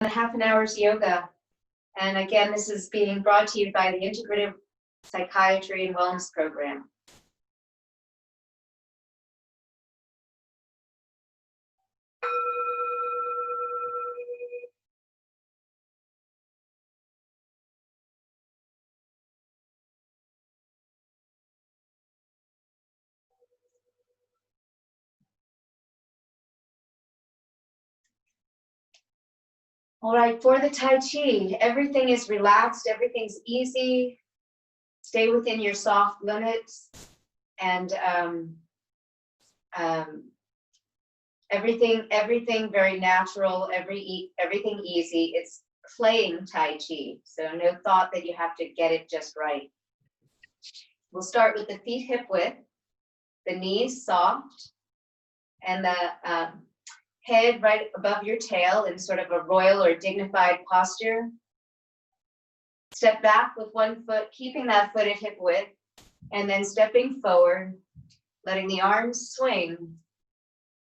half an hour's yoga. And again, this is being brought to you by the Integrative Psychiatry and Wellness Program. All right, for the Tai Chi, everything is relaxed, everything's easy. Stay within your soft limits, and everything very natural, everything easy. It's playing Tai Chi, so no thought that you have to get it just right. We'll start with the feet hip width, the knees soft, and the head right above your tail in sort of a royal or dignified posture. Step back with one foot, keeping that foot at hip width, and then stepping forward, letting the arms swing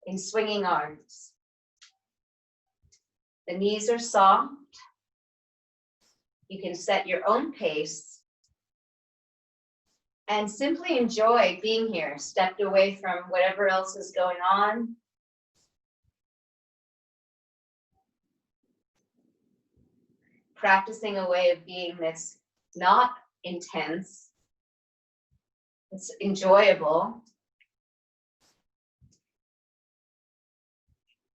in swinging arms. The knees are soft. You can set your own pace and simply enjoy being here, stepped away from whatever else is going on. Practicing a way of being that's not intense, it's enjoyable,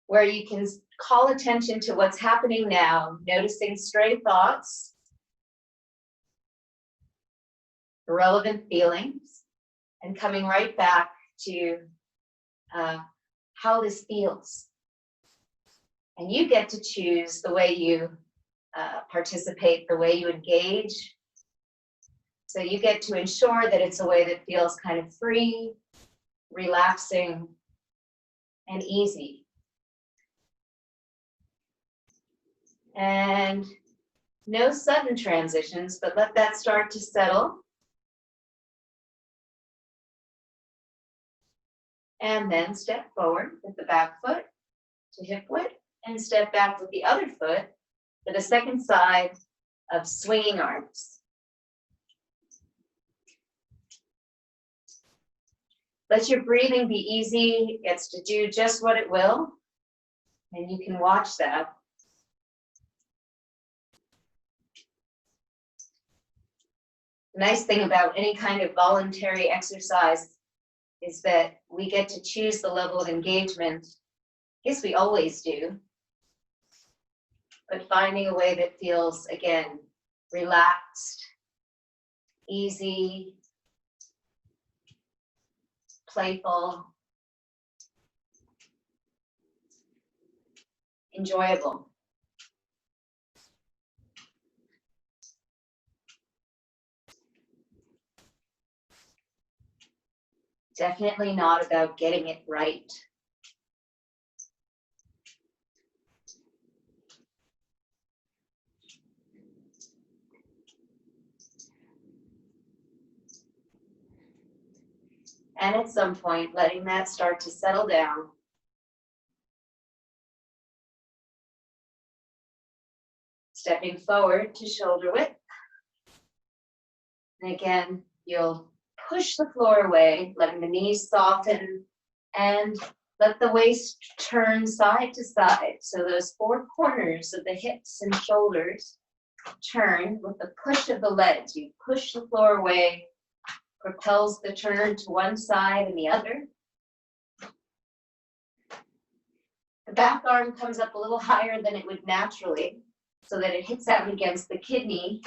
where you can call attention to what's happening now, noticing stray thoughts, irrelevant feelings, and coming right back to how this feels. And you get to choose the way you participate, the way you engage. So you get to ensure that it's a way that feels kind of free, relaxing, and easy. And no sudden transitions, but let that start to settle. And then step forward with the back foot to hip width, and step back with the other foot for the second side of swinging arms. Let your breathing be easy. It gets to do just what it will, and you can watch that. The nice thing about any kind of voluntary exercise is that we get to choose the level of engagement. I guess we always do. But finding a way that feels, again, relaxed, easy, playful, enjoyable. Definitely not about getting it right. And at some point, letting that start to settle down. Stepping forward to shoulder width. And again, you'll push the floor away, letting the knees soften, and let the waist turn side to side. So those four corners of the hips and shoulders turn with the push of the legs. You push the floor away, propels the turn to one side and the other. The back arm comes up a little higher than it would naturally, so that it hits out against the kidney,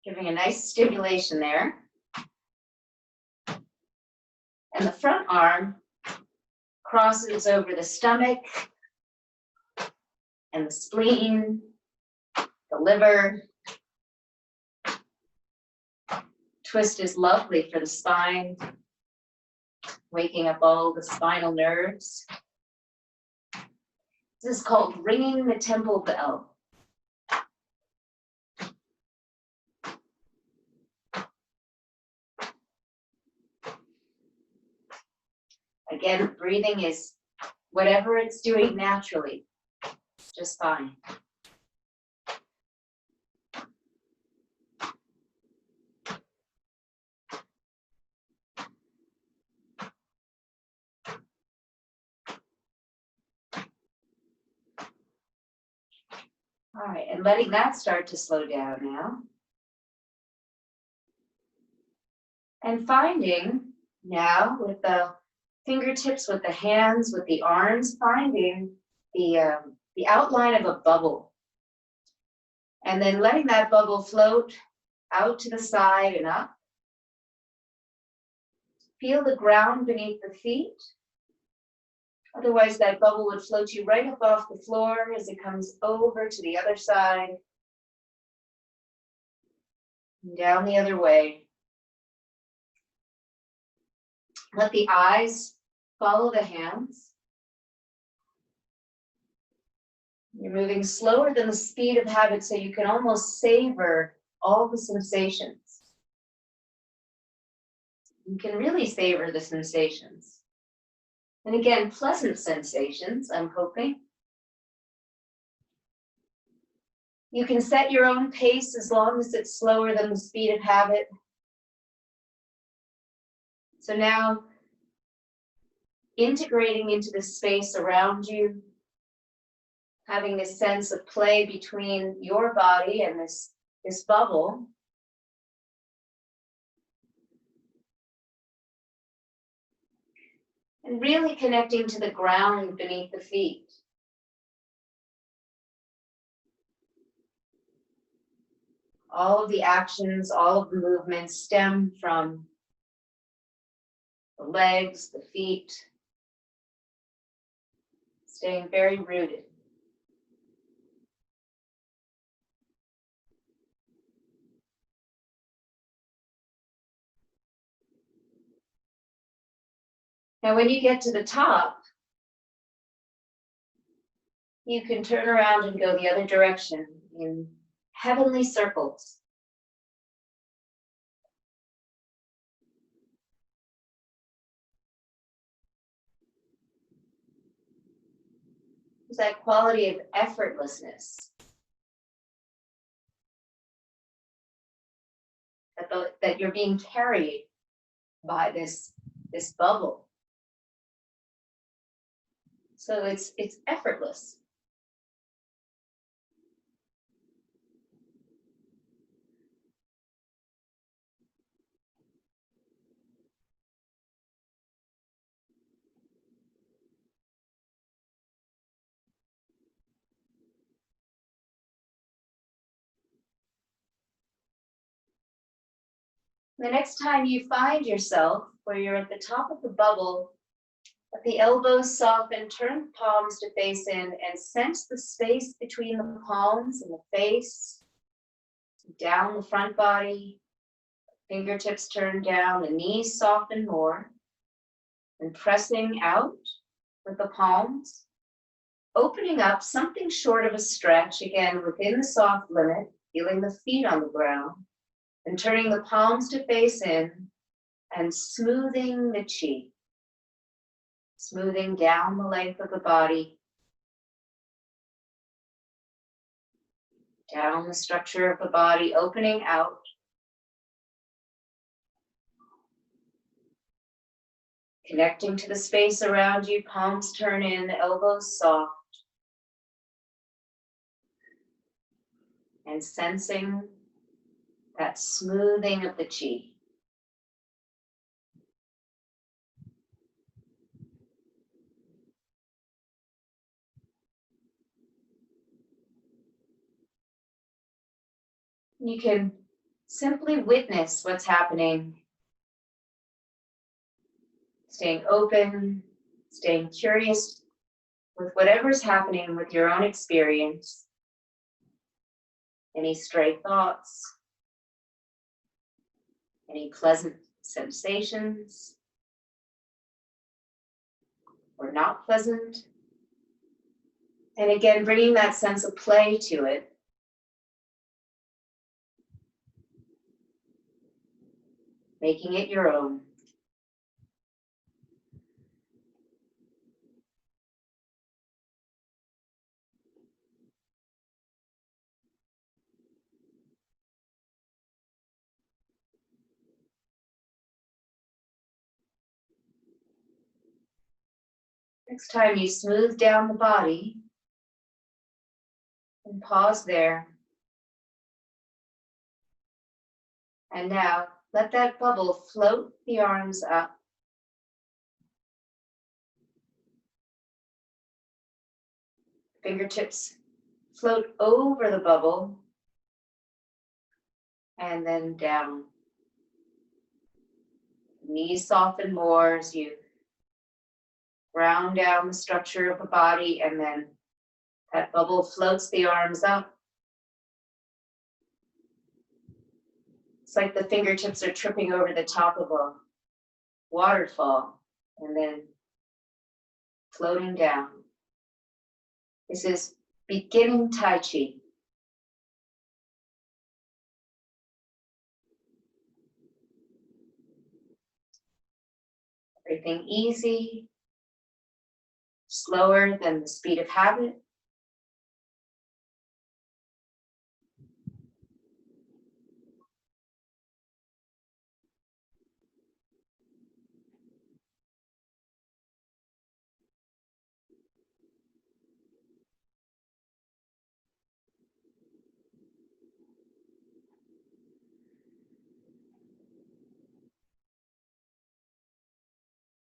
giving a nice stimulation there. And the front arm crosses over the stomach and the spleen, the liver. Twist is lovely for the spine, waking up all the spinal nerves. This is called ringing the temple bell. Again, breathing is whatever it's doing naturally. just fine. All right, and letting that start to slow down now. And finding now with the fingertips, with the hands, with the arms, finding the outline of a bubble. And then letting that bubble float out to the side and up. Feel the ground beneath the feet. Otherwise, that bubble would float you right up off the floor as it comes over to the other side. And down the other way. Let the eyes follow the hands. You're moving slower than the speed of habit, so you can almost savor all the sensations. You can really savor the sensations. And again, pleasant sensations, I'm hoping. You can set your own pace as long as it's slower than the speed of habit. So now, integrating into the space around you, having this sense of play between your body and this bubble. And really connecting to the ground beneath the feet. All of the actions, all of the movements stem from the legs, the feet, staying very rooted. Now, when you get to the top, you can turn around and go the other direction in heavenly circles. There's that quality of effortlessness. That you're being carried by this bubble. So it's effortless. The next time you find yourself where you're at the top of the bubble, let the elbows soften, turn the palms to face in, and sense the space between the palms and the face, down the front body, fingertips turn down, the knees soften more, and pressing out with the palms, opening up something short of a stretch, again within the soft limit, feeling the feet on the ground, and turning the palms to face in and smoothing the chi. Smoothing down the length of the body, down the structure of the body, opening out. Connecting to the space around you, palms turn in, elbows soft. And sensing that smoothing of the chi. You can simply witness what's happening. Staying open, staying curious with whatever's happening with your own experience. Any stray thoughts, any pleasant sensations, or not pleasant. And again, bringing that sense of play to it. Making it your own. Next time you smooth down the body and pause there. And now let that bubble float the arms up. Fingertips float over the bubble and then down. Knees soften more as you ground down the structure of the body, and then that bubble floats the arms up. It's like the fingertips are tripping over the top of a waterfall and then floating down. This is beginning Tai Chi. Everything easy, slower than the speed of habit.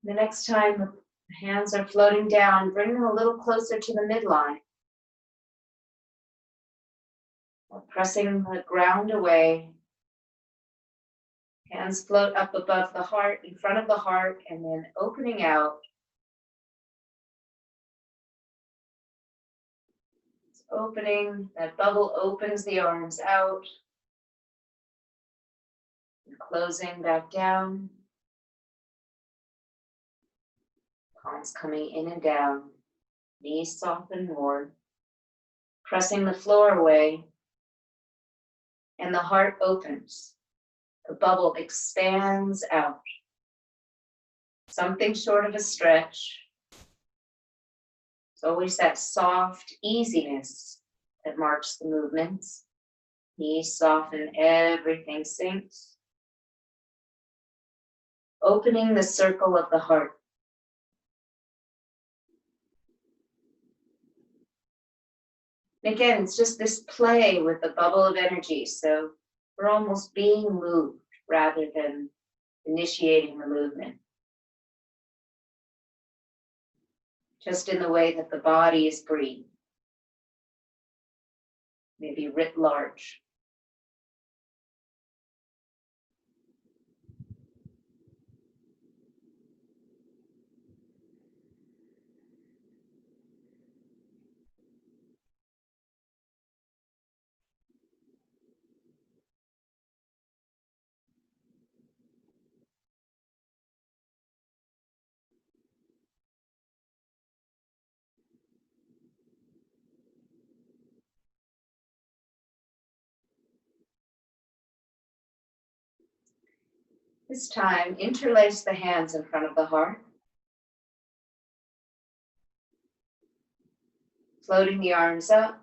The next time the hands are floating down, bring them a little closer to the midline. Pressing the ground away. Hands float up above the heart, in front of the heart, and then opening out. It's opening, that bubble opens the arms out. And closing back down. Palms coming in and down. Knees soften more. Pressing the floor away. And the heart opens. The bubble expands out. Something short of a stretch. It's always that soft easiness that marks the movements. Knees soften, everything sinks. Opening the circle of the heart. And again, it's just this play with the bubble of energy. So we're almost being moved rather than initiating the movement. Just in the way that the body is breathing. Maybe writ large. This time, interlace the hands in front of the heart. Floating the arms up.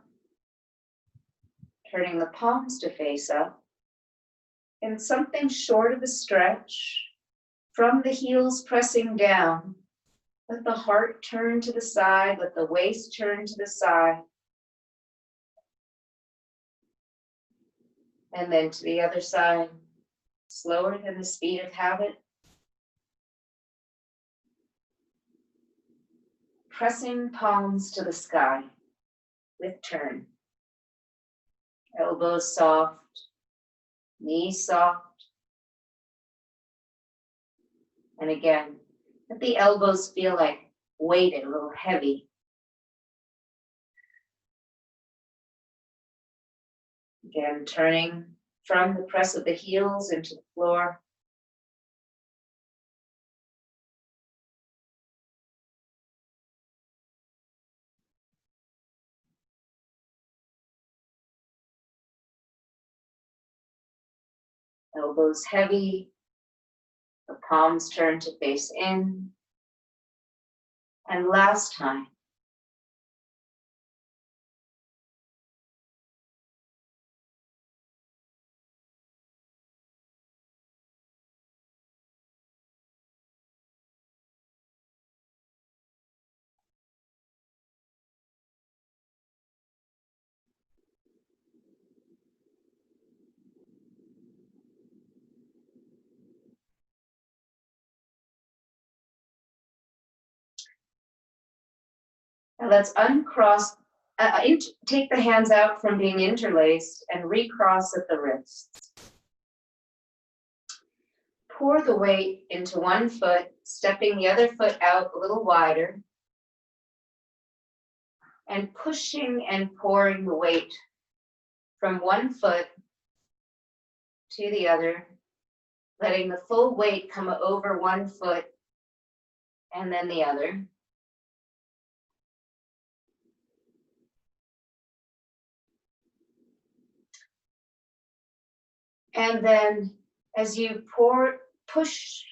Turning the palms to face up. And something short of a stretch. From the heels pressing down. Let the heart turn to the side. Let the waist turn to the side. And then to the other side. Slower than the speed of habit. Pressing palms to the sky with turn. Elbows soft, knees soft. And again, let the elbows feel like weighted, a little heavy. Again, turning from the press of the heels into the floor. Elbows heavy, the palms turn to face in. And last time. Now let's uncross, take the hands out from being interlaced and recross at the wrists. Pour the weight into one foot, stepping the other foot out a little wider, and pushing and pouring the weight from one foot to the other, letting the full weight come over one foot and then the other. And then as you push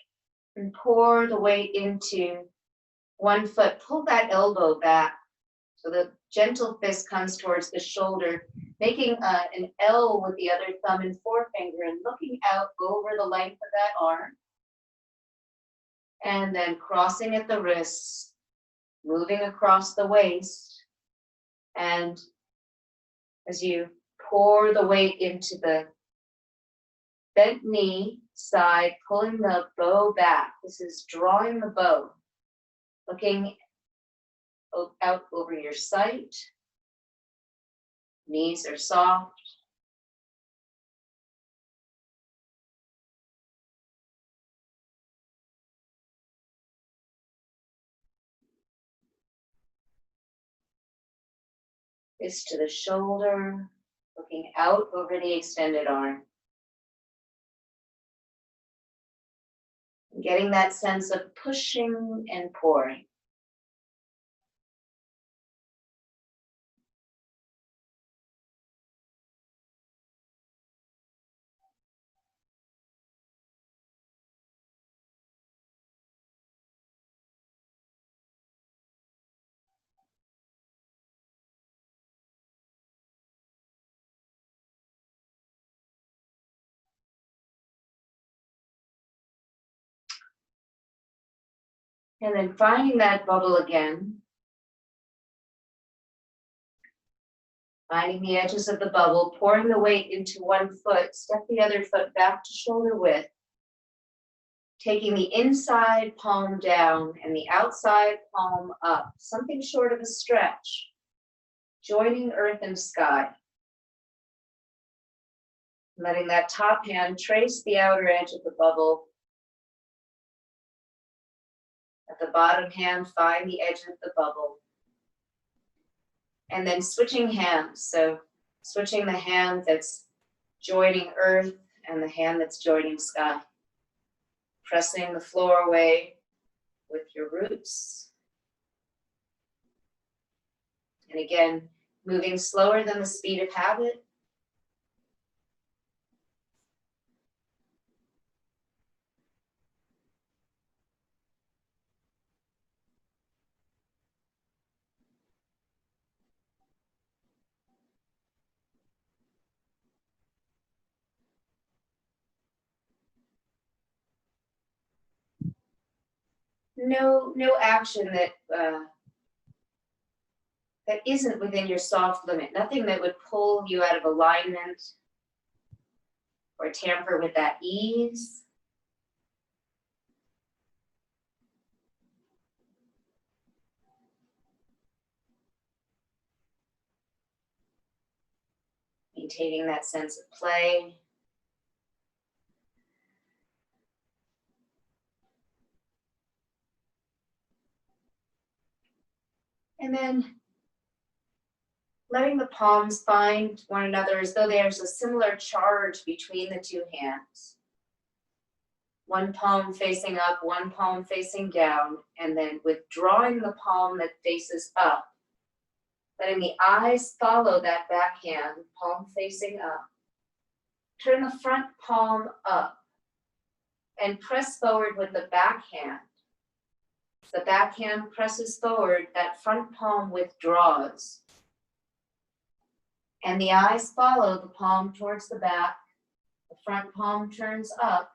and pour the weight into one foot, pull that elbow back so the gentle fist comes towards the shoulder, making an L with the other thumb and forefinger and looking out over the length of that arm. And then crossing at the wrists, moving across the waist. And as you pour the weight into the bent knee side, pulling the bow back. This is drawing the bow, looking out over your sight. Knees are soft. Fist to the shoulder, looking out over the extended arm. Getting that sense of pushing and pouring. And then finding that bubble again. Finding the edges of the bubble, pouring the weight into one foot, step the other foot back to shoulder width. Taking the inside palm down and the outside palm up, something short of a stretch. Joining earth and sky. Letting that top hand trace the outer edge of the bubble. At the bottom hand, find the edge of the bubble. And then switching hands. So switching the hand that's joining earth and the hand that's joining sky. Pressing the floor away with your roots. And again, moving slower than the speed of habit. No action that isn't within your soft limit. Nothing that would pull you out of alignment or tamper with that ease. Maintaining that sense of play. And then letting the palms find one another as though there's a similar charge between the two hands. One palm facing up, one palm facing down, and then withdrawing the palm that faces up. Letting the eyes follow that back hand, palm facing up. Turn the front palm up and press forward with the back hand. As the back hand presses forward, that front palm withdraws. And the eyes follow the palm towards the back. The front palm turns up,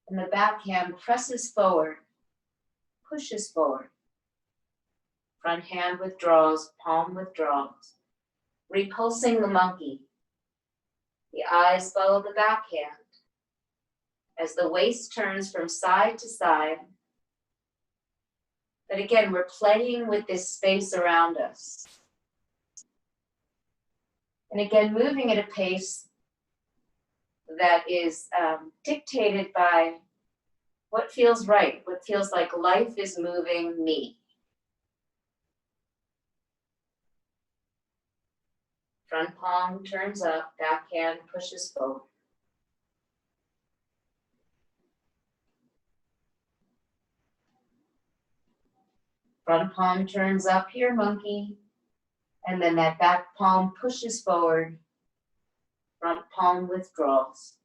and the back hand presses forward, pushes forward. Front hand withdraws, palm withdraws. Repulsing the monkey. The eyes follow the back hand. As the waist turns from side to side, But again, we're playing with this space around us. And again, moving at a pace that is dictated by what feels right, what feels like life is moving me. Front palm turns up, back hand pushes forward. Front palm turns up here, monkey. And then that back palm pushes forward. Front palm withdraws.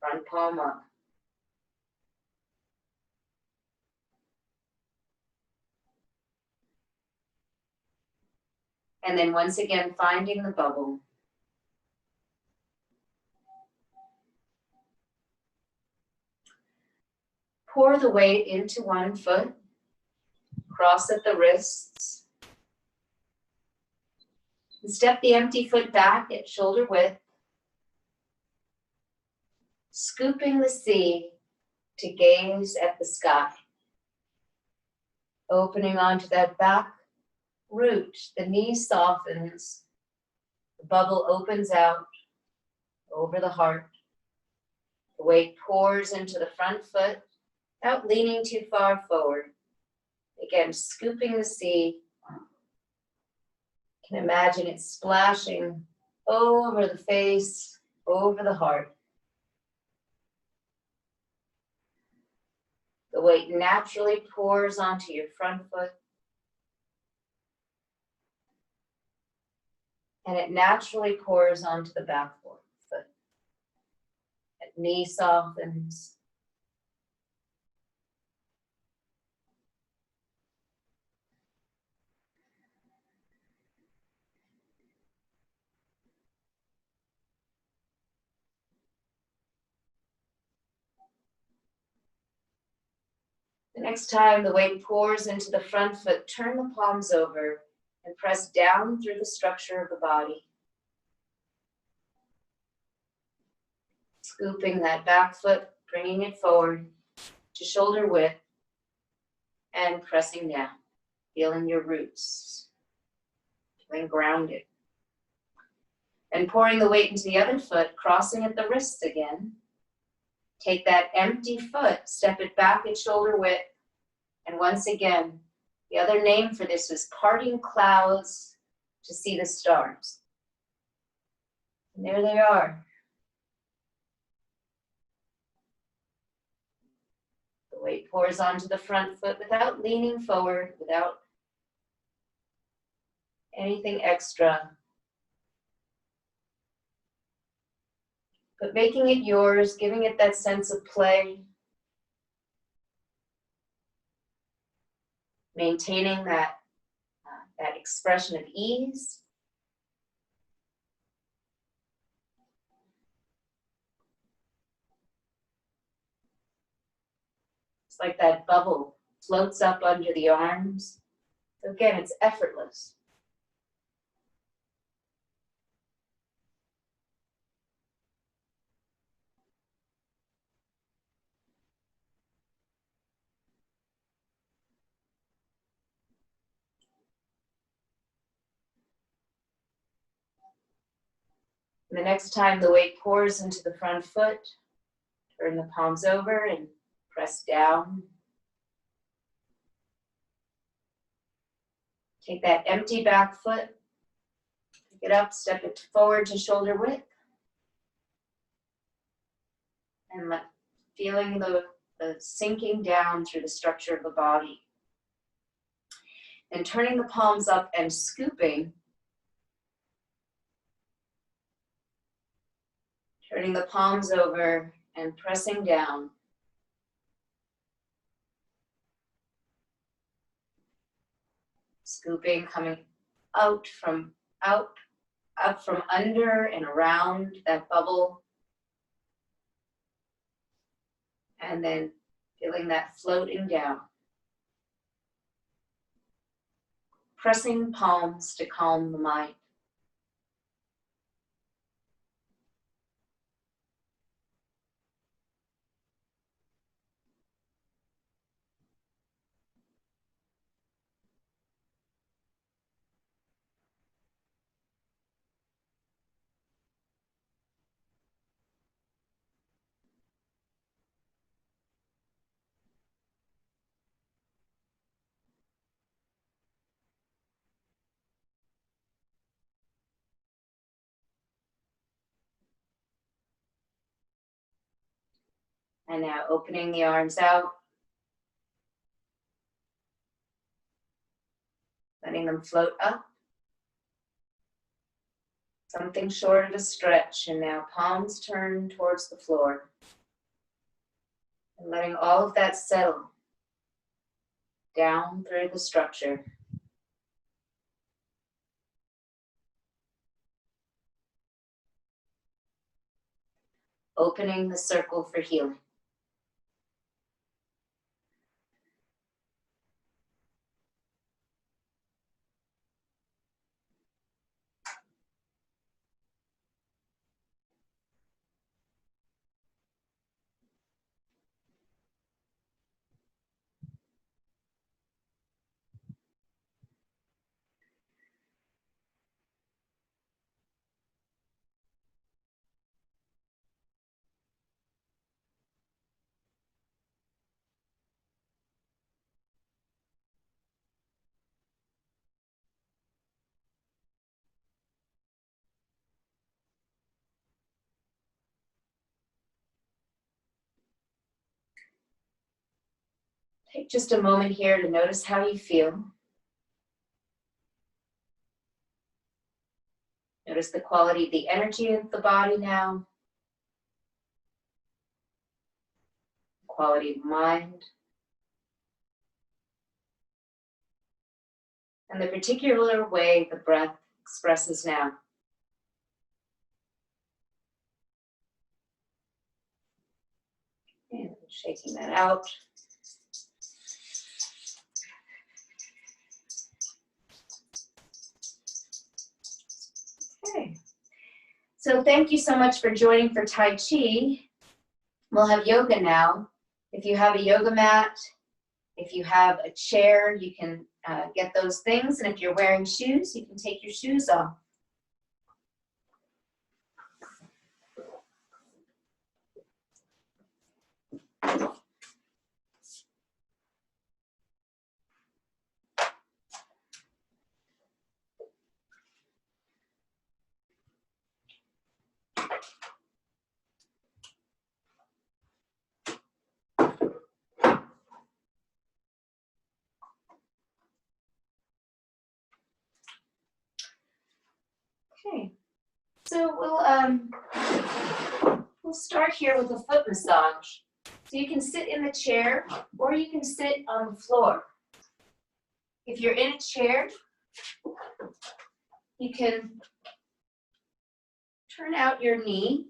Front palm up. And then once again, finding the bubble. Pour the weight into one foot. Cross at the wrists. And step the empty foot back at shoulder width. Scooping the sea to gaze at the sky. Opening onto that back root, the knee softens. The bubble opens out over the heart. The weight pours into the front foot without leaning too far forward. Again, scooping the sea. You can imagine it splashing over the face, over the heart. The weight naturally pours onto your front foot. And it naturally pours onto the back foot. That knee softens. The next time the weight pours into the front foot, turn the palms over and press down through the structure of the body. Scooping that back foot, bringing it forward to shoulder width and pressing down, feeling your roots, feeling grounded. And pouring the weight into the other foot, crossing at the wrists again. Take that empty foot, step it back at shoulder width, and once again, the other name for this is parting clouds to see the stars. And there they are. The weight pours onto the front foot without leaning forward, without anything extra. But making it yours, giving it that sense of play. Maintaining that expression of ease. It's like that bubble floats up under the arms. So again, it's effortless. And the next time the weight pours into the front foot, turn the palms over and press down. Take that empty back foot, pick it up, step it forward to shoulder width. And feeling the sinking down through the structure of the body. And turning the palms up and scooping. Turning the palms over and pressing down. Scooping, coming out from under and around that bubble. And then feeling that floating down. Pressing palms to calm the mind. And now opening the arms out. Letting them float up. Something short of a stretch, and now palms turn towards the floor. And letting all of that settle down through the structure. Opening the circle for healing. Take just a moment here to notice how you feel. Notice the quality of the energy of the body now. Quality of mind. And the particular way the breath expresses now. And shaking that out. Okay. So thank you so much for joining for Tai Chi. We'll have yoga now. If you have a yoga mat, if you have a chair, you can get those things. And if you're wearing shoes, you can take your shoes off. Okay, so we'll start here with a foot massage. So you can sit in the chair or you can sit on the floor. If you're in a chair, you can turn out your knee,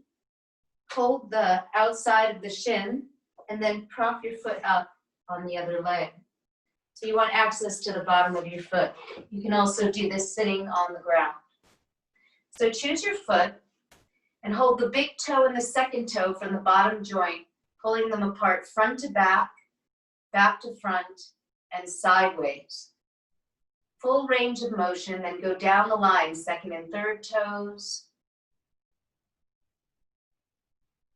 hold the outside of the shin, and then prop your foot up on the other leg. So you want access to the bottom of your foot. You can also do this sitting on the ground. So choose your foot and hold the big toe and the second toe from the bottom joint, pulling them apart front to back, back to front, and sideways. Full range of motion, then go down the line, second and third toes,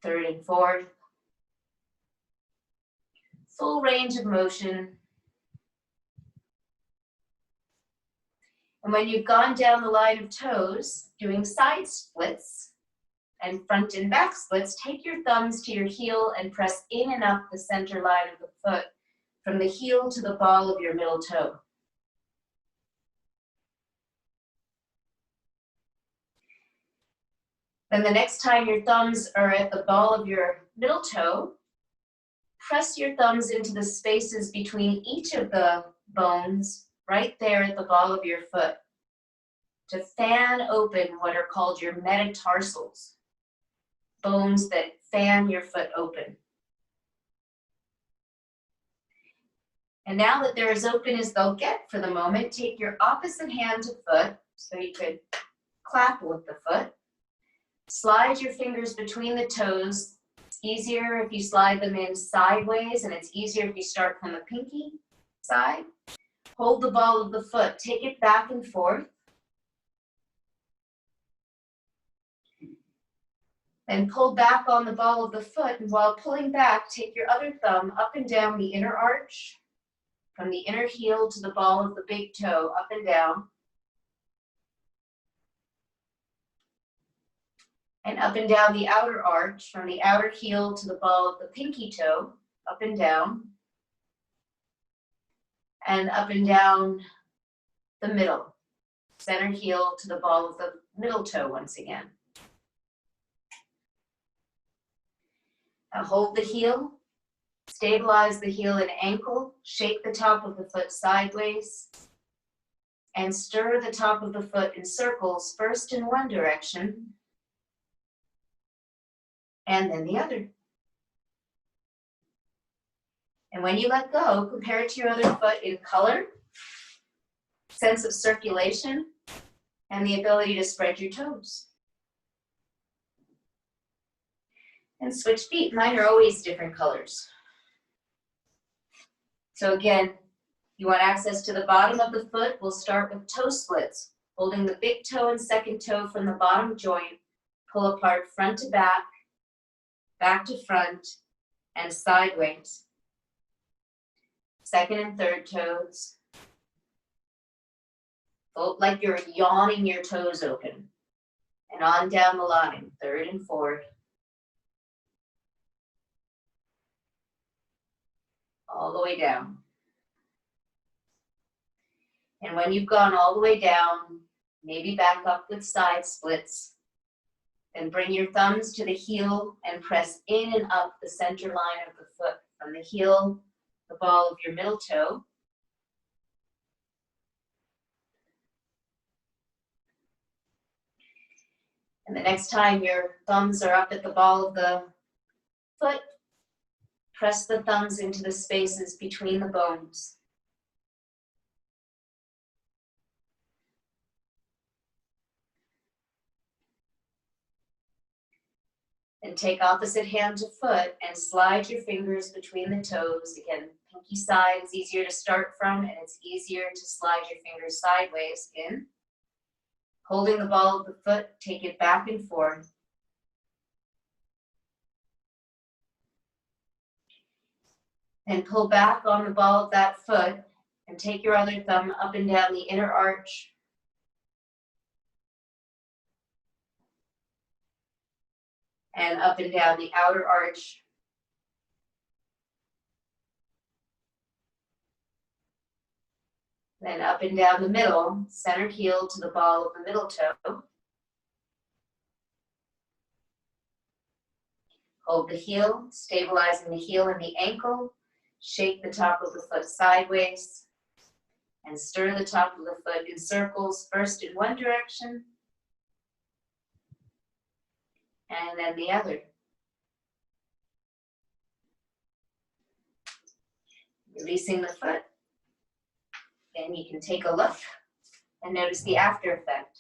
third and fourth. Full range of motion. And when you've gone down the line of toes, doing side splits and front and back splits, take your thumbs to your heel and press in and up the center line of the foot from the heel to the ball of your middle toe. Then the next time your thumbs are at the ball of your middle toe, press your thumbs into the spaces between each of the bones right there at the ball of your foot to fan open what are called your metatarsals, bones that fan your foot open. And now that they're as open as they'll get for the moment, take your opposite hand to foot, so you could clap with the foot. Slide your fingers between the toes. It's easier if you slide them in sideways, and it's easier if you start from the pinky side. Hold the ball of the foot, take it back and forth. Then pull back on the ball of the foot, and while pulling back, take your other thumb up and down the inner arch, from the inner heel to the ball of the big toe, up and down. And up and down the outer arch, from the outer heel to the ball of the pinky toe, up and down. And up and down the middle, center heel to the ball of the middle toe once again. Now hold the heel, stabilize the heel and ankle, shake the top of the foot sideways, and stir the top of the foot in circles, first in one direction, and then the other. And when you let go, compare it to your other foot in color, sense of circulation, and the ability to spread your toes. And switch feet. Mine are always different colors. So again, you want access to the bottom of the foot. We'll start with toe splits, holding the big toe and second toe from the bottom joint, pull apart front to back, back to front, and sideways. Second and third toes. Float like you're yawning your toes open. And on down the line, third and fourth. All the way down. And when you've gone all the way down, maybe back up with side splits. Then bring your thumbs to the heel and press in and up the center line of the foot from the heel, the ball of your middle toe. And the next time your thumbs are up at the ball of the foot, press the thumbs into the spaces between the bones. And take opposite hand to foot and slide your fingers between the toes. Again, pinky side is easier to start from, and it's easier to slide your fingers sideways in. Holding the ball of the foot, take it back and forth. And pull back on the ball of that foot and take your other thumb up and down the inner arch. And up and down the outer arch. Then up and down the middle, center heel to the ball of the middle toe. Hold the heel, stabilizing the heel and the ankle. Shake the top of the foot sideways. And stir the top of the foot in circles, first in one direction, and then the other. Releasing the foot. Then you can take a look and notice the after effect.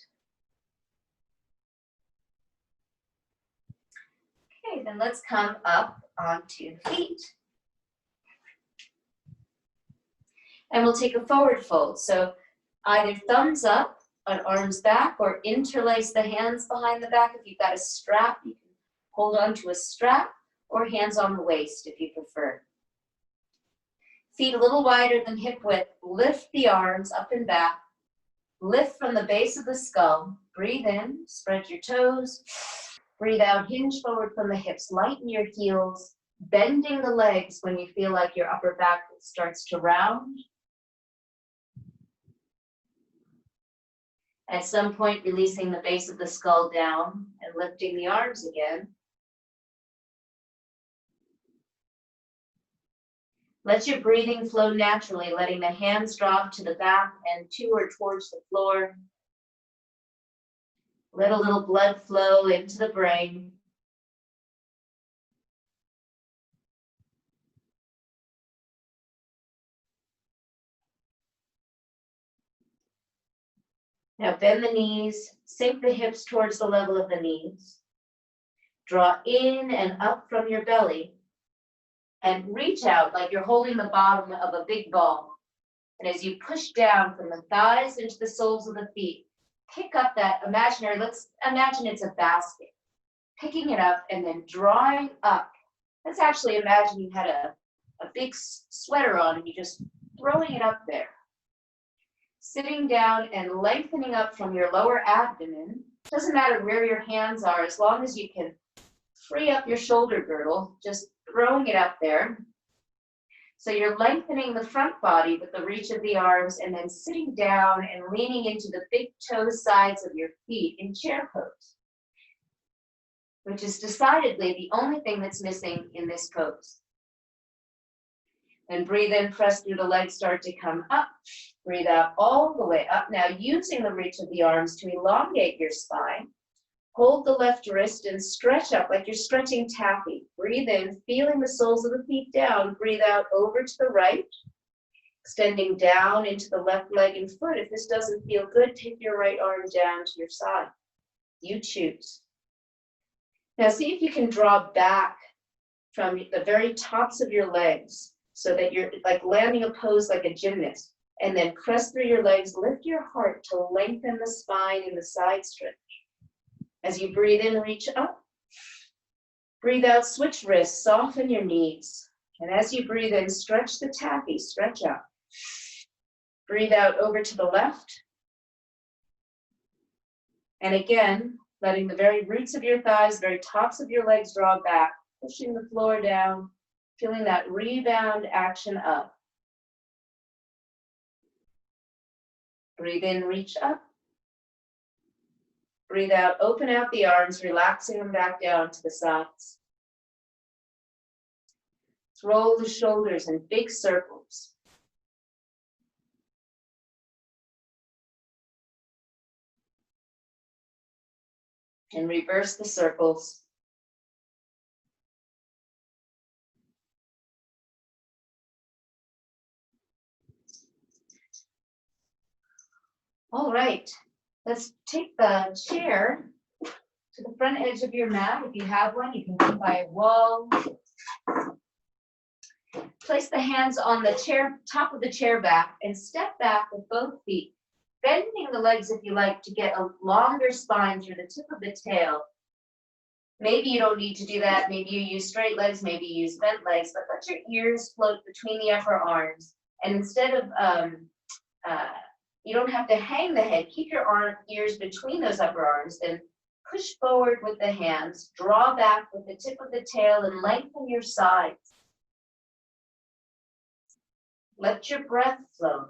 Okay, then let's come up onto the feet. And we'll take a forward fold. So either thumbs up on arms back or interlace the hands behind the back. If you've got a strap, you can hold on to a strap, or hands on the waist if you prefer. Feet a little wider than hip width. Lift the arms up and back. Lift from the base of the skull. Breathe in, spread your toes. Breathe out, hinge forward from the hips. Lighten your heels, bending the legs when you feel like your upper back starts to round. At some point, releasing the base of the skull down and lifting the arms again. Let your breathing flow naturally, letting the hands drop to the back and to or towards the floor. Let a little blood flow into the brain. Now bend the knees, sink the hips towards the level of the knees. Draw in and up from your belly. And reach out like you're holding the bottom of a big ball. And as you push down from the thighs into the soles of the feet, pick up that imaginary, let's imagine it's a basket. Picking it up and then drawing up. Let's actually imagine you had a big sweater on and you're just throwing it up there. Sitting down and lengthening up from your lower abdomen, Doesn't matter where your hands are, as long as you can free up your shoulder girdle, just throwing it up there. So you're lengthening the front body with the reach of the arms and then sitting down and leaning into the big toe sides of your feet in chair pose, which is decidedly the only thing that's missing in this pose. And breathe in, press through the legs, start to come up. Breathe out all the way up. Now using the reach of the arms to elongate your spine. Hold the left wrist and stretch up like you're stretching taffy. Breathe in, feeling the soles of the feet down. Breathe out over to the right, extending down into the left leg and foot. If this doesn't feel good, take your right arm down to your side. You choose. Now see if you can draw back from the very tops of your legs so that you're like landing a pose like a gymnast. And then press through your legs, lift your heart to lengthen the spine in the side stretch. As you breathe in, reach up. Breathe out, switch wrists, soften your knees. And as you breathe in, stretch the taffy, stretch out. Breathe out over to the left. And again, letting the very roots of your thighs, very tops of your legs draw back, pushing the floor down, feeling that rebound action up. Breathe in, reach up. Breathe out, open out the arms, relaxing them back down to the sides. Roll the shoulders in big circles. And reverse the circles. All right. Let's take the chair to the front edge of your mat. If you have one, you can come by a wall. Place the hands on the chair, top of the chair back, and step back with both feet, bending the legs if you like to get a longer spine through the tip of the tail. Maybe you don't need to do that. Maybe you use straight legs, maybe you use bent legs, but let your ears float between the upper arms. And instead of you don't have to hang the head. Keep your ears between those upper arms, then push forward with the hands, draw back with the tip of the tail, and lengthen your sides. Let your breath flow.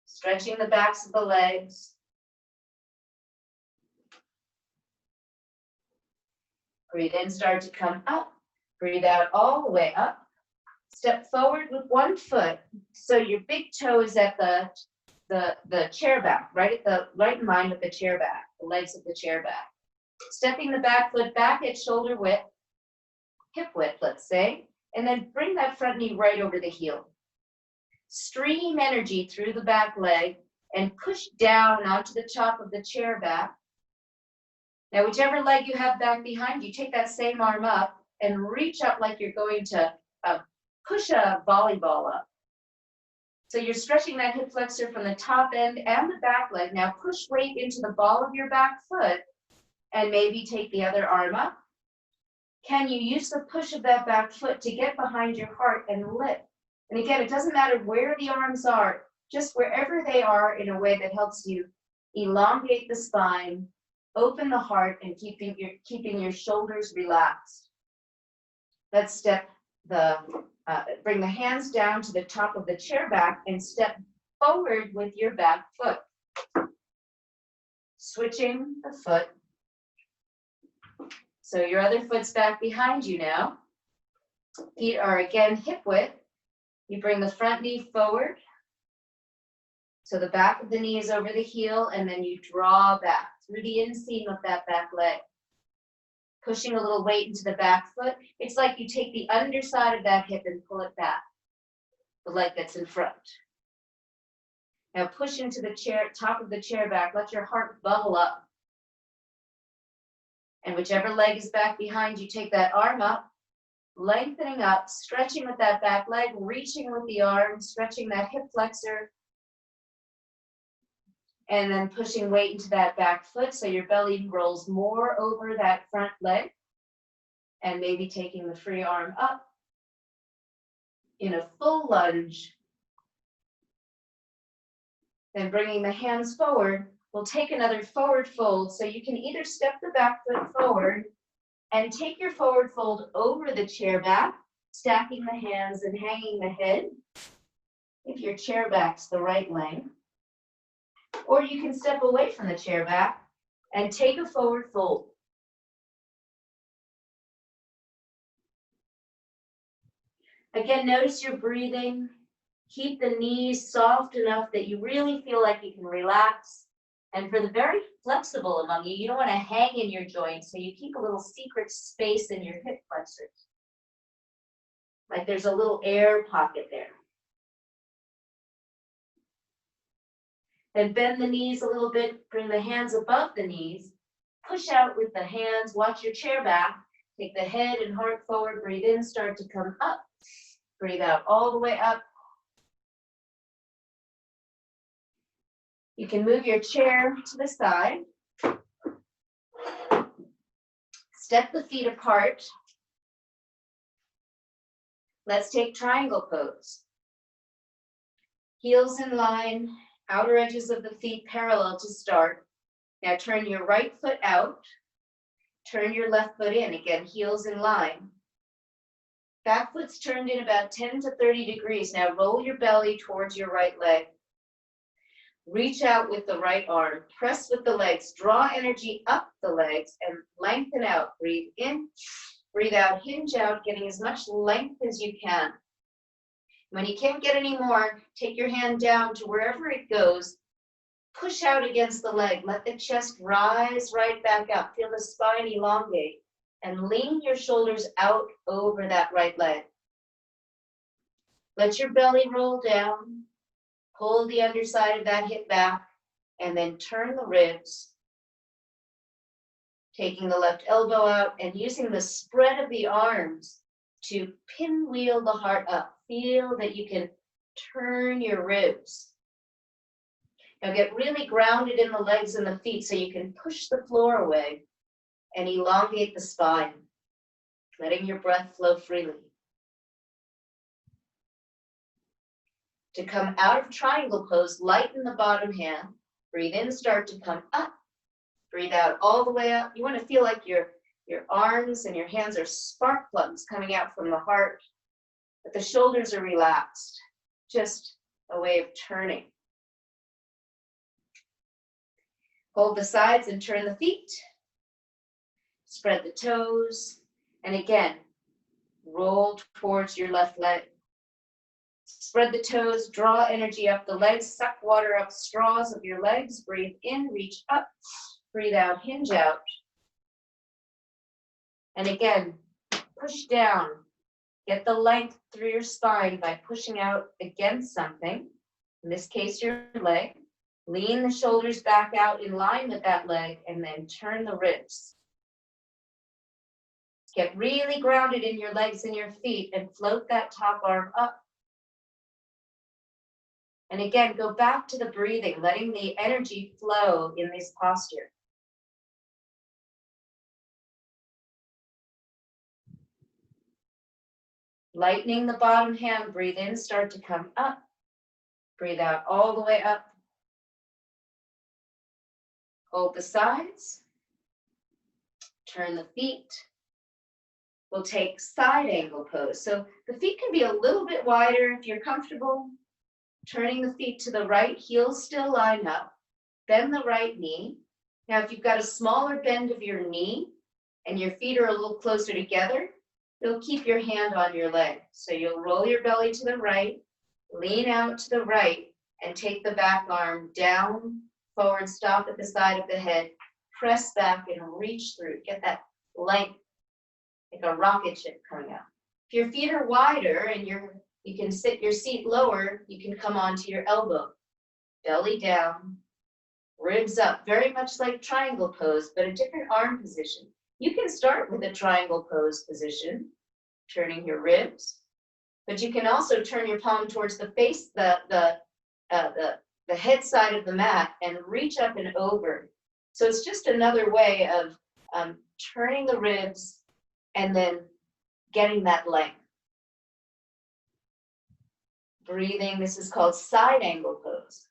Stretching the backs of the legs. Breathe in, start to come up. Breathe out all the way up. Step forward with one foot, so your big toe is at the chair back, right in line with the chair back, the legs of the chair back. Stepping the back foot back at shoulder width, hip width, let's say, and then bring that front knee right over the heel. Stream energy through the back leg and push down onto the top of the chair back. Now, whichever leg you have back behind you, take that same arm up and reach up like you're going to push a volleyball up. So you're stretching that hip flexor from the top end and the back leg. Now push weight into the ball of your back foot and maybe take the other arm up. Can you use the push of that back foot to get behind your heart and lift? And again, it doesn't matter where the arms are, just wherever they are in a way that helps you elongate the spine, open the heart, and keeping your shoulders relaxed. Let's step bring the hands down to the top of the chair back and step forward with your back foot. Switching the foot. So your other foot's back behind you now. Feet are again hip width. You bring the front knee forward. So the back of the knee is over the heel, and then you draw back through the inseam of that back leg. Pushing a little weight into the back foot. It's like you take the underside of that hip and pull it back, the leg that's in front. Now push into the chair, top of the chair back, let your heart bubble up. And whichever leg is back behind you, take that arm up, lengthening up, stretching with that back leg, reaching with the arm, stretching that hip flexor, and then pushing weight into that back foot so your belly rolls more over that front leg, and maybe taking the free arm up in a full lunge. Then bringing the hands forward, We'll take another forward fold. So you can either step the back foot forward and take your forward fold over the chair back, stacking the hands and hanging the head, if your chair back's the right length. Or you can step away from the chair back and take a forward fold. Again, notice your breathing. Keep the knees soft enough that you really feel like you can relax. And for the very flexible among you, you don't want to hang in your joints, so you keep a little secret space in your hip flexors. Like there's a little air pocket there. Then bend the knees a little bit, bring the hands above the knees, push out with the hands, watch your chair back, take the head and heart forward, breathe in, start to come up. Breathe out all the way up. You can move your chair to the side. Step the feet apart. Let's take triangle pose. Heels in line, outer edges of the feet parallel to start. Now turn your right foot out. Turn your left foot in. Again, heels in line. Back foot's turned in about 10 to 30 degrees. Now roll your belly towards your right leg. Reach out with the right arm. Press with the legs. Draw energy up the legs and lengthen out. Breathe in, breathe out, hinge out, getting as much length as you can. When you can't get any more, take your hand down to wherever it goes. Push out against the leg. Let the chest rise right back up. Feel the spine elongate. And lean your shoulders out over that right leg. Let your belly roll down. Pull the underside of that hip back, and then turn the ribs. Taking the left elbow out and using the spread of the arms to pinwheel the heart up. Feel that you can turn your ribs. Now get really grounded in the legs and the feet so you can push the floor away and elongate the spine, letting your breath flow freely. To come out of triangle pose, lighten the bottom hand. Breathe in, start to come up. Breathe out all the way up. You want to feel like your arms and your hands are spark plugs coming out from the heart, but the shoulders are relaxed. Just a way of turning. Hold the sides and turn the feet. Spread the toes. And again, roll towards your left leg. Spread the toes, draw energy up the legs, suck water up straws of your legs. Breathe in, reach up. Breathe out, hinge out. And again, push down. Get the length through your spine by pushing out against something. In this case, your leg. Lean the shoulders back out in line with that leg and then turn the ribs. Get really grounded in your legs and your feet and float that top arm up. And again, go back to the breathing, letting the energy flow in this posture. Lightening the bottom hand, breathe in, start to come up. Breathe out all the way up. Hold the sides. Turn the feet. We'll take side angle pose. So the feet can be a little bit wider if you're comfortable. Turning the feet to the right, heels still line up. Bend the right knee. Now, if you've got a smaller bend of your knee and your feet are a little closer together, you'll keep your hand on your leg. So you'll roll your belly to the right, lean out to the right, and take the back arm down, forward, stop at the side of the head, press back and reach through. Get that length, like a rocket ship coming out. If your feet are wider and you can sit your seat lower, you can come onto your elbow. Belly down, ribs up, very much like triangle pose, but a different arm position. You can start with a triangle pose position, turning your ribs, but you can also turn your palm towards the face, the head side of the mat and reach up and over. So it's just another way of turning the ribs and then getting that length. Breathing, this is called side angle pose.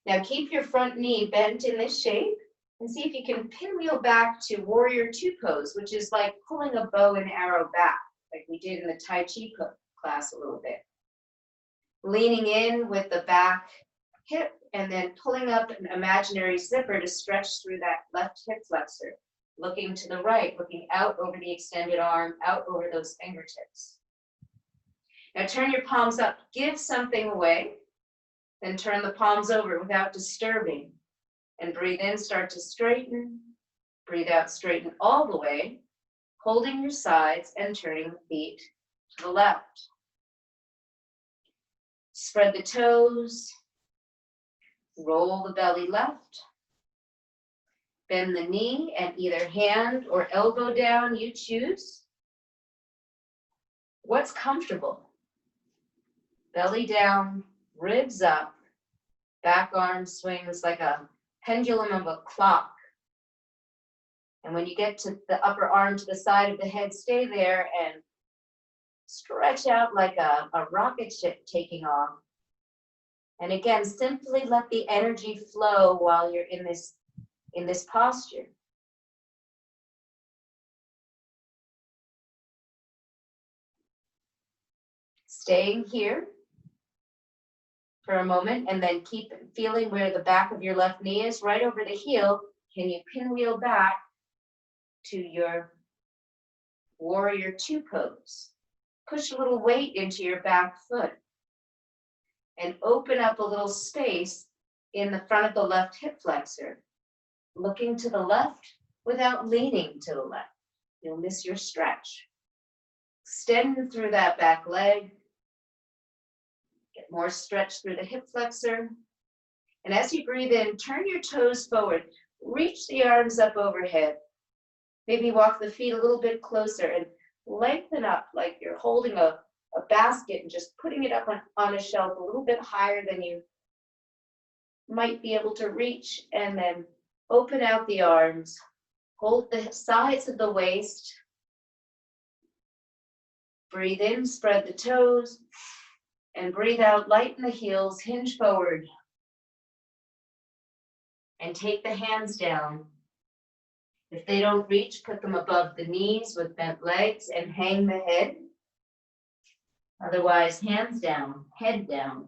Now keep your front knee bent in this shape and see if you can pinwheel back to warrior two pose, which is like pulling a bow and arrow back, like we did in the Tai Chi class a little bit. Leaning in with the back hip and then pulling up an imaginary zipper to stretch through that left hip flexor. Looking to the right, looking out over the extended arm, out over those fingertips. Now turn your palms up, give something away, then turn the palms over without disturbing. And breathe in, start to straighten. Breathe out, straighten all the way, holding your sides and turning the feet to the left. Spread the toes, roll the belly left. Bend the knee and either hand or elbow down, you choose. What's comfortable? Belly down, ribs up, back arm swings like a pendulum of a clock. And when you get to the upper arm to the side of the head, stay there and stretch out like a rocket ship taking off. And again, simply let the energy flow while you're in this posture. Staying here for a moment and then keep feeling where the back of your left knee is, right over the heel. Can you pinwheel back to your warrior two pose? Push a little weight into your back foot and open up a little space in the front of the left hip flexor. Looking to the left without leaning to the left. You'll miss your stretch. Extend through that back leg. Get more stretch through the hip flexor. And as you breathe in, turn your toes forward. Reach the arms up overhead. Maybe walk the feet a little bit closer and lengthen up like you're holding a basket and just putting it up on a shelf a little bit higher than you might be able to reach. And then open out the arms. Hold the sides of the waist. Breathe in, spread the toes. And breathe out, lighten the heels, hinge forward. And take the hands down. If they don't reach, put them above the knees with bent legs and hang the head. Otherwise, hands down, head down.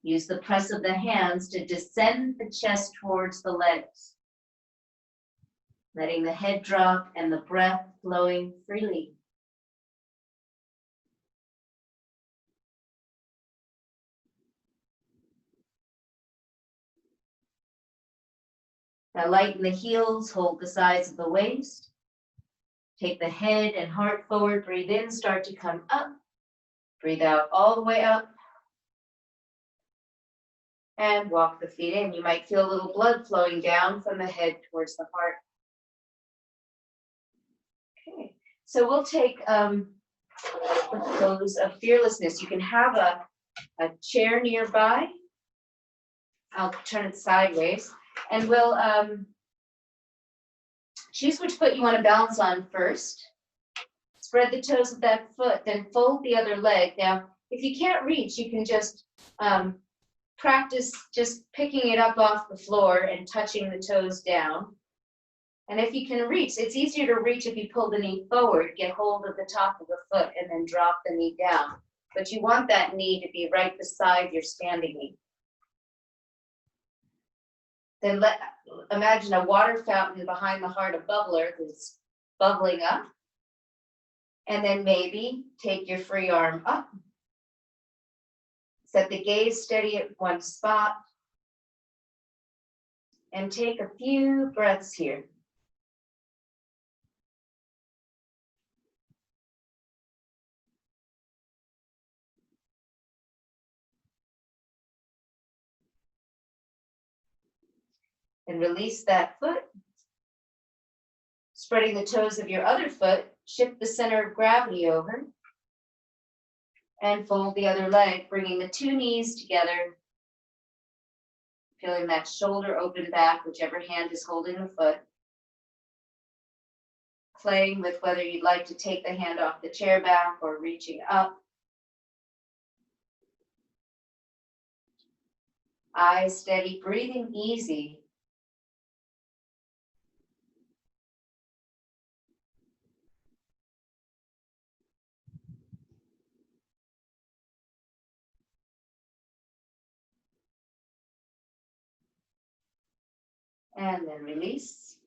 Use the press of the hands to descend the chest towards the legs. Letting the head drop and the breath flowing freely. Now lighten the heels, hold the sides of the waist. Take the head and heart forward, breathe in, start to come up. Breathe out all the way up. And walk the feet in. You might feel a little blood flowing down from the head towards the heart. Okay, so we'll take the pose of fearlessness. You can have a chair nearby. I'll turn it sideways. And we'll choose which foot you want to balance on first. Spread the toes of that foot, then fold the other leg. Now, if you can't reach, you can just practice just picking it up off the floor and touching the toes down. And if you can reach, it's easier to reach if you pull the knee forward, get hold of the top of the foot, and then drop the knee down. But you want that knee to be right beside your standing knee. Then imagine a water fountain behind the heart, a bubbler that's bubbling up. And then maybe take your free arm up. Set the gaze steady at one spot. And take a few breaths here. And release that foot. Spreading the toes of your other foot, shift the center of gravity over. And fold the other leg, bringing the two knees together. Feeling that shoulder open back, whichever hand is holding the foot. Playing with whether you'd like to take the hand off the chair back or reaching up. Eyes steady, breathing easy. And then release.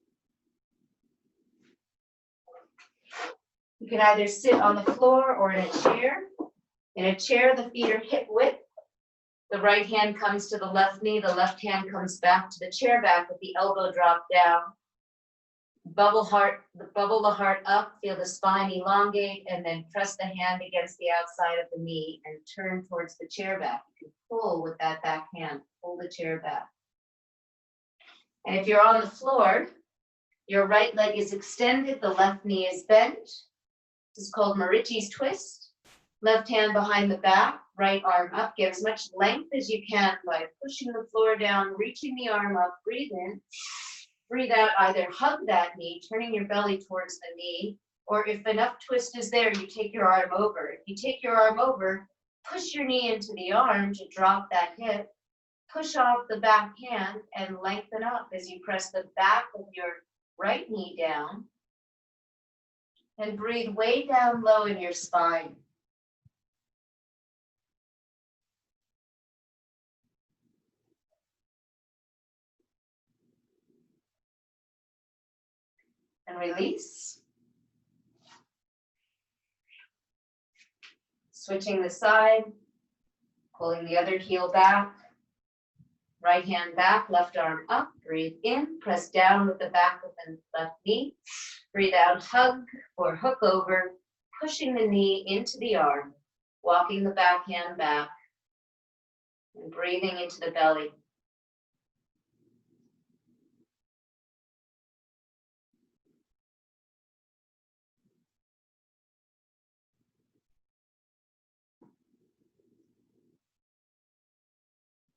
You can either sit on the floor or in a chair. In a chair, the feet are hip width. The right hand comes to the left knee, the left hand comes back to the chair back with the elbow drop down. Bubble the heart up, feel the spine elongate, and then press the hand against the outside of the knee and turn towards the chair back. You can pull with that back hand, pull the chair back. And if you're on the floor, your right leg is extended, the left knee is bent. This is called Marichi's twist. Left hand behind the back, right arm up. Get as much length as you can by pushing the floor down, reaching the arm up, breathe in. Breathe out, either hug that knee, turning your belly towards the knee, or if enough twist is there, you take your arm over. If you take your arm over, push your knee into the arm to drop that hip, push off the back hand and lengthen up as you press the back of your right knee down, and breathe way down low in your spine. And release. Switching the side, pulling the other heel back, right hand back, left arm up, breathe in, press down with the back of the left knee, breathe out, hug or hook over, pushing the knee into the arm, walking the back hand back, and breathing into the belly.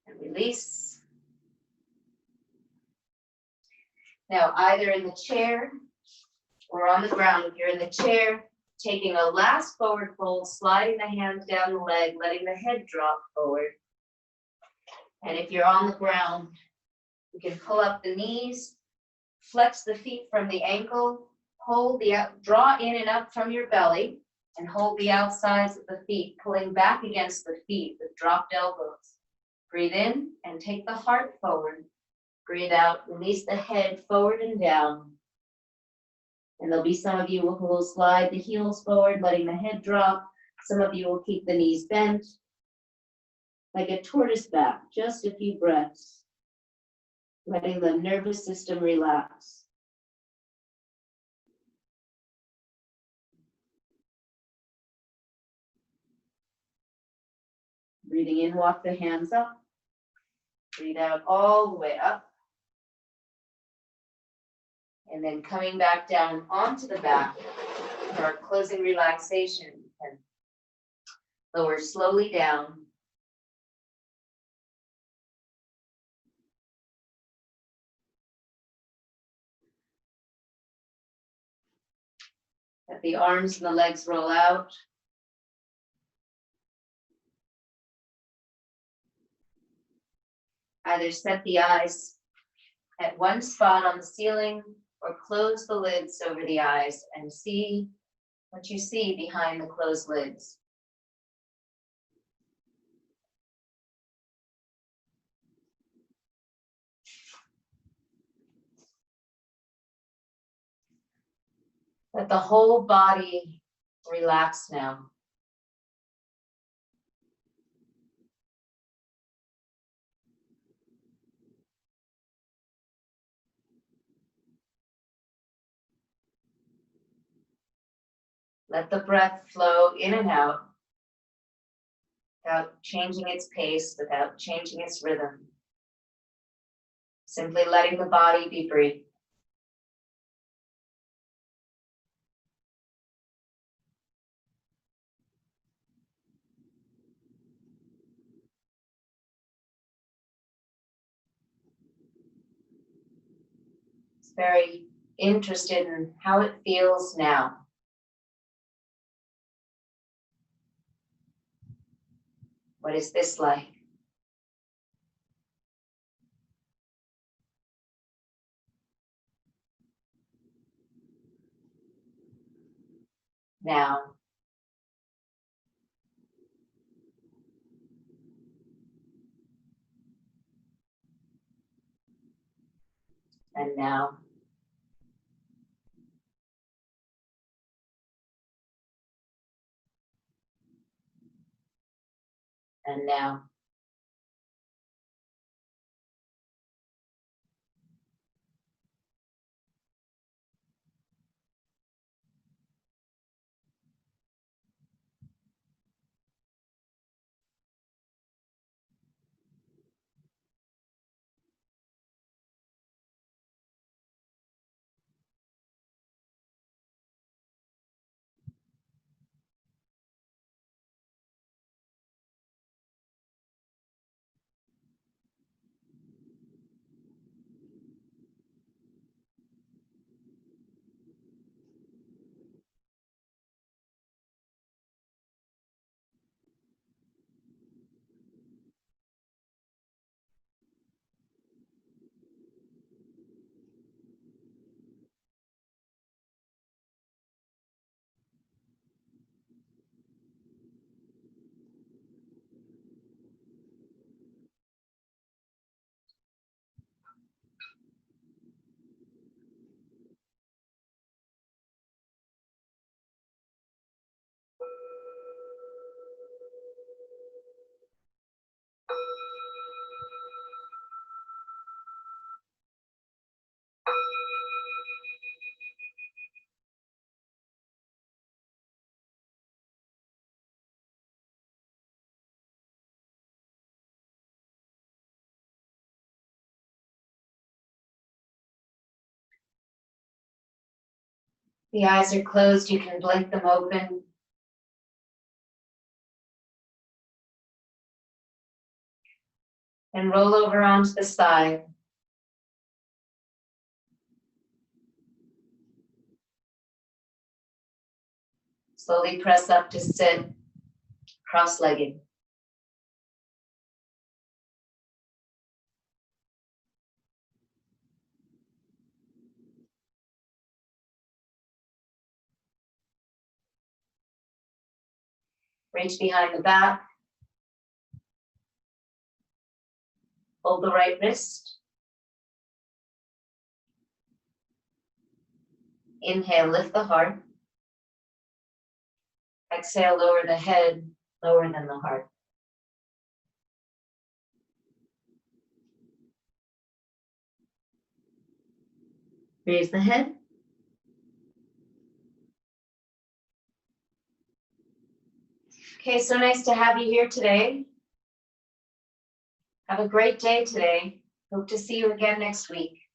And release. Now, either in the chair or on the ground, if you're in the chair, taking a last forward fold, sliding the hands down the leg, letting the head drop forward. And if you're on the ground, you can pull up the knees, flex the feet from the ankle, draw in and up from your belly, and hold the outsides of the feet, pulling back against the feet with dropped elbows. Breathe in and take the heart forward. Breathe out, release the head forward and down. And there'll be some of you who will slide the heels forward, letting the head drop. Some of you will keep the knees bent, like a tortoise back, just a few breaths, letting the nervous system relax. Breathing in, walk the hands up. Breathe out all the way up. And then coming back down onto the back for our closing relaxation. And lower slowly down. Let the arms and the legs roll out. Either set the eyes at one spot on the ceiling or close the lids over the eyes and see what you see behind the closed lids. Let the whole body relax now. Let the breath flow in and out without changing its pace, without changing its rhythm. Simply letting the body be free. It's very interested in how it feels now. What is this like? now. And now. And now. The eyes are closed, you can blink them open. And roll over onto the side. Slowly press up to sit cross-legged. Reach behind the back. Hold the right wrist. Inhale, lift the heart. Exhale, lower the head, lower than the heart. Raise the head. Okay, so nice to have you here today. Have a great day today. Hope to see you again next week.